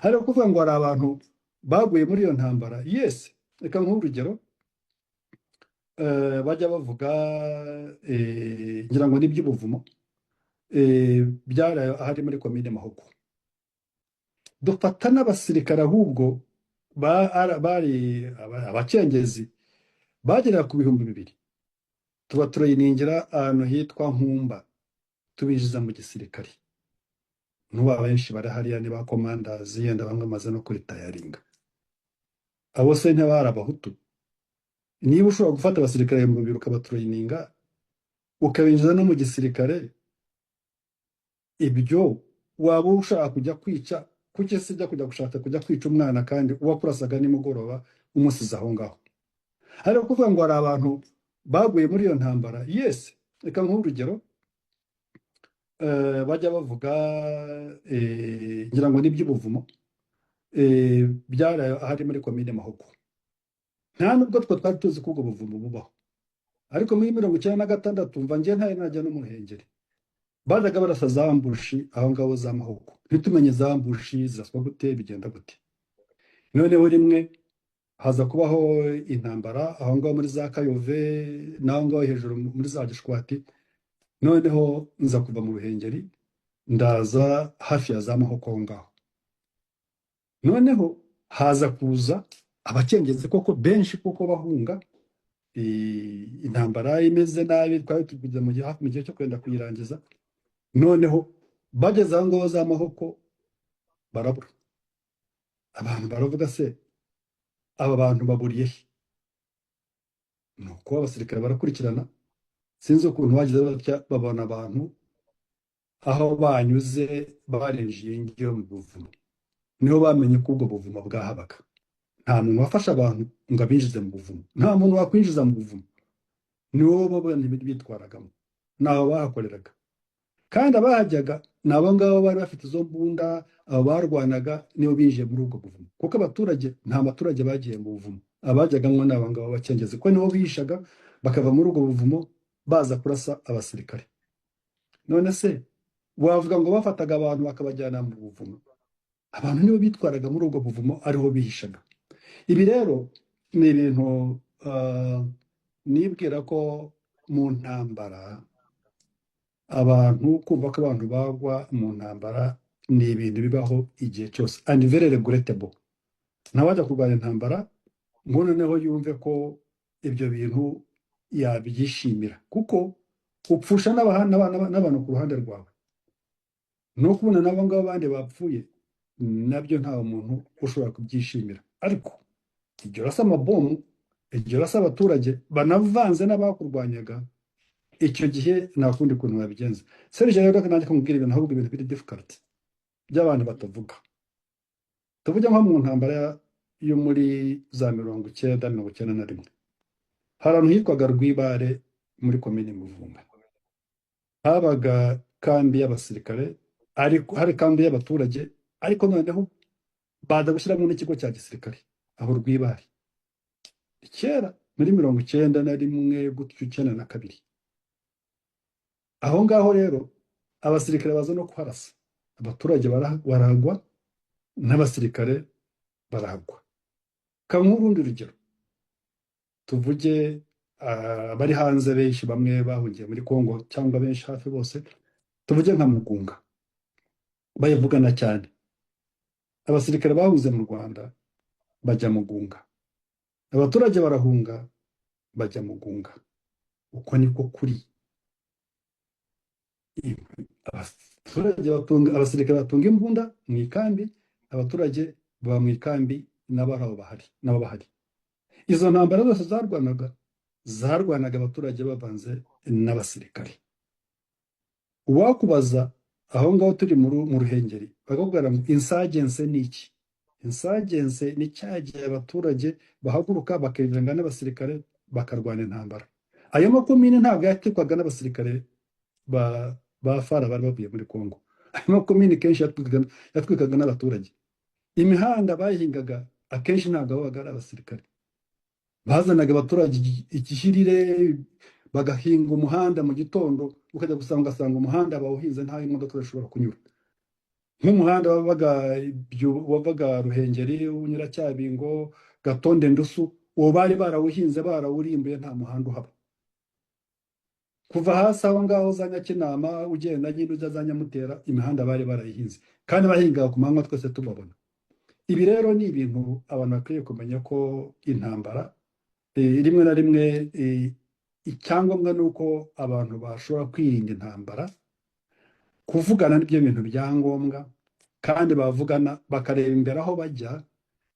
hari kuvuga ngo hari abantu baguye muri iyo ntambara. Yes, reka nk'urugero bajya bavuga ngira ngo n'iby'ubuvumo byari ahari muri komine Mahugu. Dufata n'abasirikare ahubwo bari abacengezi bagera ku 2,000 tuba turayiningira ahantu hitwa Nkumba tubinjiza mu gisirikare. N'ubu benshi barahariya ni ba commanders, yenda bamwe amaze no kuri tayaringa. Abo se ntibari abahutu? Niba ushobora gufata abasirikare mu biro ukabaturayininga ukabinjiza no mu gisirikare, ibyo waba ushaka kujya kwica, kuki se ujya gushaka kujya kwica umwana kandi uwakurasaga nimugoroba umusize aho ngaho? Hari kuvuga ngo hari abantu baguye muri iyo ntambara. Yes, reka nk'urugero bajya bavuga ngira ngo n'iby'ubuvumo byari ahari muri komine Mahugu. Nta nubwo twari tuzi ko ubwo buvumo bubaho, ariko muri 1996 mva ngiye ntari najya no mu Ruhengeri bajyaga barasa za mbushi aho ngaho za Mahugu, ntitumenye za mbushi ziraswa gute, bigenda gute. Noneho rimwe haza kubaho intambara aho ngaho muri za Kayove n'aho ngaho hejuru muri za Gishwati. Noneho nza kuva mu Ruhengeri ndaza hafi ya za Mahugu aho ngaho. Noneho haza kuza abacengezi koko benshi kuko bahunga intambara imeze nabi, twari tugeze mu gihe cyo kwenda kuyirangiza. Noneho bageze aho ngaho za Mahugu barabura. Abantu baravuga se aba bantu baburiye he? Nuko abasirikare barakurikirana, sinzi ukuntu bagize batya babona abantu aho banyuze barinjiye ngiyo mu buvumo. Niho bamenye ko ubwo buvumo bwahabaga. Nta muntu wafasha abantu ngo abinjize mu buvumo, nta muntu wakwinjiza mu buvumo. Niwo bo bitwaragamo, naho bahakoreraga. Kandi abahajyaga nabo ngabo bari bafite izo mbunda, abo barwanaga nibo binjiye muri ubwo buvumo. Kuko abaturage, nta baturage bagiye mu buvumo, abajyagamo n'abo ngabo bacengezi, ko nibo bihishaga bakava muri ubwo buvumo baza kurasa abasirikare. None se wavuga ngo bafataga abantu bakabajyana mu buvumo? Abantu nibo bitwaraga muri ubwo buvumo, ariho bihishaga. Ibi rero ni ibintu nibwira ko mu ntambara abantu kumva ko abantu bagwa mu ntambara ni ibintu bibaho igihe cyose, and very regrettable. Ntawajya kurwanya intambara ngo noneho yumve ko ibyo bintu yabyishimira, kuko upfusha n'abantu ku ruhande rwawe. No kubona nabo ngabo abandi bapfuye nabyo nta muntu ushobora kubyishimira. Ariko ibyo rasa amabomu, ibyo rasa abaturage banavanze n'abakurwanyaga, icyo gihe nta kundi kuntu wabigenza. Serge rero nanjye kumubwira ibintu ahubwo ibintu biri difficult by'abantu batavuga. Tuvuge nko mu ntambara yo muri za 1991 hari ahantu hitwaga Rwibare muri komine Muvumba. Habaga kambi y'abasirikare, ariko hari kambi y'abaturage, ariko noneho baza gushyiramo n'ikigo cya gisirikare aho Rwibare. Kera muri 1991 gutyo 92. Aho ngaho rero abasirikare baza no kuharasa, abaturage baragwa n'abasirikare baragwa. Nk'urundi rugero tuvuge bari hanze benshi, bamwe bahungiye muri Kongo cyangwa benshi hafi bose, tuvuge nka Mugunga bayivugana cyane. Abasirikare bahuze mu Rwanda bajya Mugunga, abaturage barahunga bajya Mugunga. Uko niko kuri. Abasirikare batunga imbunda mu ikambi, abaturage baba mu ikambi n'abaraho bahari. Izo ntambara zose zarwanaga abaturage bavanze n'abasirikare. Uwakubaza aho ngaho turi mu Ruhengeri bakakubwira ngo insurgency ni iki? Insurgency ni cyagiye abaturage bahaguruka bakirinda n'abasirikare bakarwana intambara. Ayo makomine ntabwo yatekwaga n'abasirikare ba fara bari bavuye muri Kongo. Ayo makomine kenshi yatwikaga n'abaturage. Imihanda bayihingaga akenshi ntabwo babaga ari abasirikare. Bazanaga abaturage igishirire bagahinga umuhanda mu gitondo, ukajya ugasanga umuhanda bawuhinze nta imodoka zishobora kunyura. nk'umuhanda wavaga Ruhengeri unyura Cyabingo Gatonde Ndusu, uwo bari barawuhinze barawurimbuye nta muhanda uhaba. Kuva hasi aho ngaho za Nyakinama ugenda nyine ujya za Nyamutera, imihanda bari barayihinze kandi bahinga ku manywa twese tubabona. Ibi rero ni ibintu abantu bakwiye kumenya ko intambara rimwe na rimwe icyangombwa ni uko abantu bashobora kwirinda intambara, kuvugana n'ibyo bintu bya ngombwa, kandi bavugana bakareba imbere aho bajya,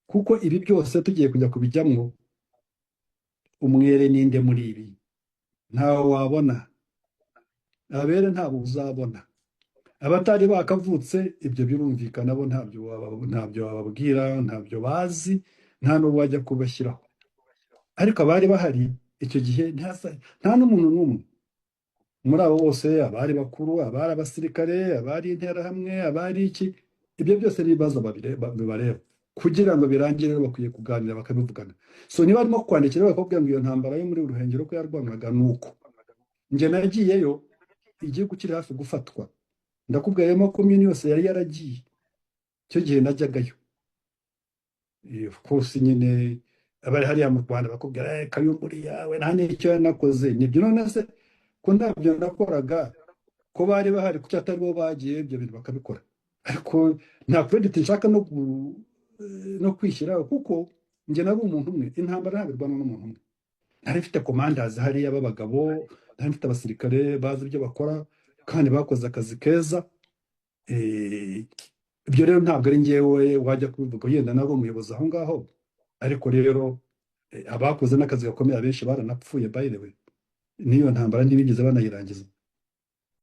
kuko ibi byose tugiye kujya kubijyamo, umwere ninde muri ibi? Ntawe wabona, abere ntabwo uzabona. Abatari bakavutse ibyo birumvikana, bo ntabyo wababwira, ntabyo bazi, nta n'uwo wajya kubashyiraho. Ariko abari bahari icyo gihe nta n'umuntu n'umwe muri abo bose, abari bakuru, abari abasirikare, abari interahamwe, abari iki, ibyo byose ni ibibazo bibareba. Kugira ngo birangire rero bakwiye kuganira bakabivugana. So niba arimo kwandikira bakakubwira ngo iyo ntambara yo muri Ruhengeri ko yarwanaga nuko, njye nagiyeyo igihugu kiri hafi gufatwa, ndakubwiramo komini yose yari yaragiye icyo gihe najyagayo. Of course nyine abari hariya mu Rwanda bakubwira Kayumburi yawe nta n'icyo yanakoze. Nibyo none se ko ntabyo nakoraga, ko bari bahari kuki atari bo bagiye ibyo bintu bakabikora? Ariko nta credit nshaka no kwishyiraho, kuko njye nari umuntu umwe, intambara ntabwo irwanwa n'umuntu umwe. Nari mfite commanders hariya b'abagabo, nari mfite abasirikare bazi ibyo bakora kandi bakoze akazi keza. Ibyo rero ntabwo ari njyewe wajya kubivuga, yenda nari umuyobozi aho ngaho, ariko rero abakoze n'akazi gakomeye abenshi baranapfuye by the way, n'iyo ntambara ntibigeze banayirangiza.